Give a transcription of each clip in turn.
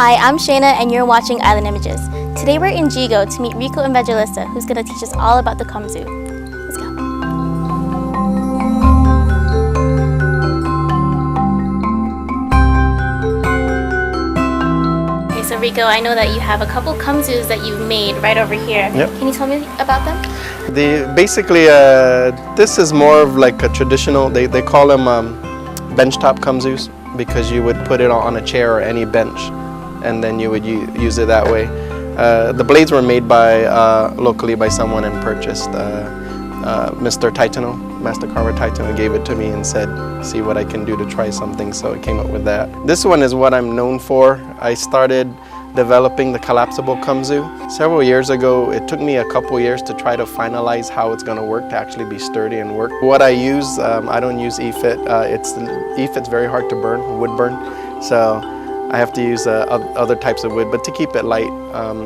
Hi, I'm Shayna and you're watching Island Images. Today we're in Jigo to meet Rico Evangelista, who's going to teach us all about the Kamyu. Let's go. Okay, so Rico, I know that you have a couple Kamyus that you've made right over here. Yep. Can you tell me about them? Basically, this is more of like a traditional, they call them benchtop Kamyus, because you would put it on a chair or any bench and then you would use it that way. The blades were made by locally by someone and purchased. Mr. Titano, Master Carver Titano, gave it to me and said, see what I can do to try something, so I came up with that. This one is what I'm known for. I started developing the collapsible Kamyu several years ago. It took me a couple years to try to finalize how it's going to work, to actually be sturdy and work. What I use, I don't use E-fit. E-fit's very hard to burn, wood burn, so I have to use other types of wood, but to keep it light.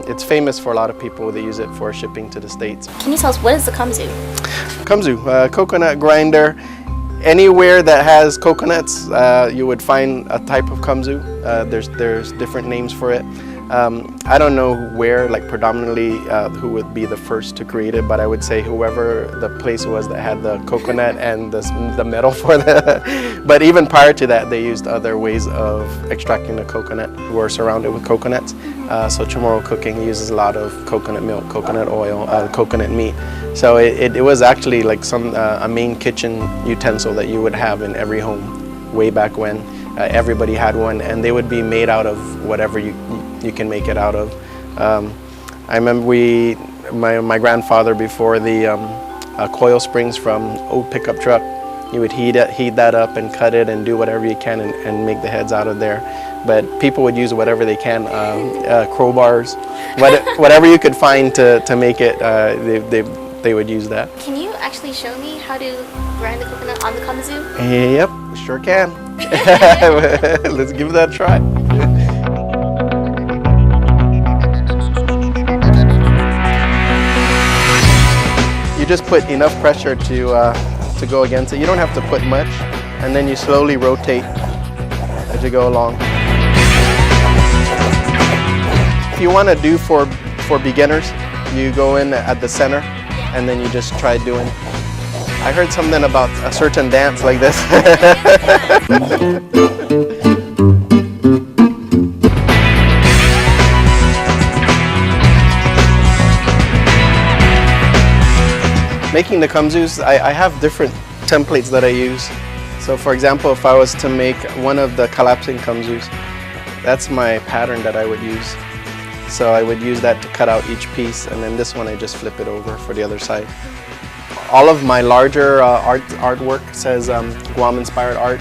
It's famous for a lot of people. They use it for shipping to the States. Can you tell us, what is the Kamyu? Kamyu, coconut grinder. Anywhere that has coconuts, you would find a type of Kamyu. There's different names for it. I don't know where, like predominantly, who would be the first to create it, but I would say whoever the place was that had the coconut and the metal for the. But even prior to that, they used other ways of extracting the coconut. We're surrounded with coconuts, so Chamorro cooking uses a lot of coconut milk, coconut oil, coconut meat. So it was actually like a main kitchen utensil that you would have in every home way back when. Everybody had one, and they would be made out of whatever you can make it out of. I remember my grandfather, before the coil springs from old pickup truck, he would heat that up and cut it and do whatever you can and make the heads out of there. But people would use whatever they can, crowbars, whatever you could find to make it, they would use that. Can you actually show me how to grind the coconut on the Kamyu? Yep, sure can. Let's give that a try. You just put enough pressure to go against it. You don't have to put much, and then you slowly rotate as you go along. If you want to do for beginners, you go in at the center, and then you just try doing. I heard something about a certain dance like this. Making the Kamyus, I have different templates that I use. So for example, if I was to make one of the collapsing Kamyus, that's my pattern that I would use. So I would use that to cut out each piece, and then this one I just flip it over for the other side. All of my larger artwork says Guam-inspired art,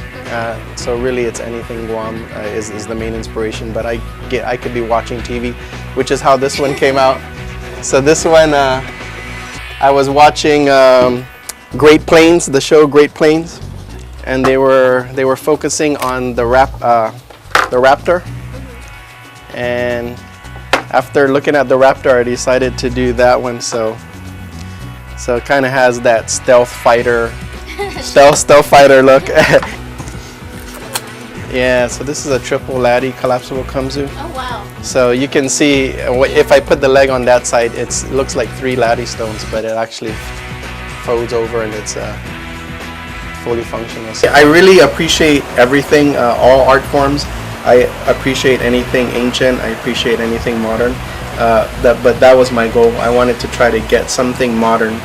so really it's anything Guam is the main inspiration, but I could be watching TV, which is how this one came out. So this one, I was watching Great Plains, the show Great Plains, and they were focusing on the raptor, and after looking at the raptor, I decided to do that one. So it kind of has that stealth fighter look. Yeah, so this is a triple latty collapsible Kamyu. Oh wow. So you can see, if I put the leg on that side, it looks like 3 latty stones, but it actually folds over and it's fully functional. So I really appreciate everything, all art forms. I appreciate anything ancient, I appreciate anything modern. But that was my goal. I wanted to try to get something modern,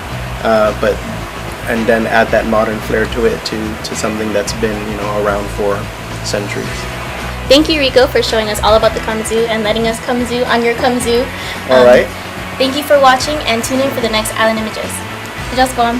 and then add that modern flair to it, to something that's been around for centuries. Thank you, Rico, for showing us all about the Kamyu and letting us Kamyu on your Kamyu. All right. Thank you for watching, and tune in for the next Island Images. Just go on.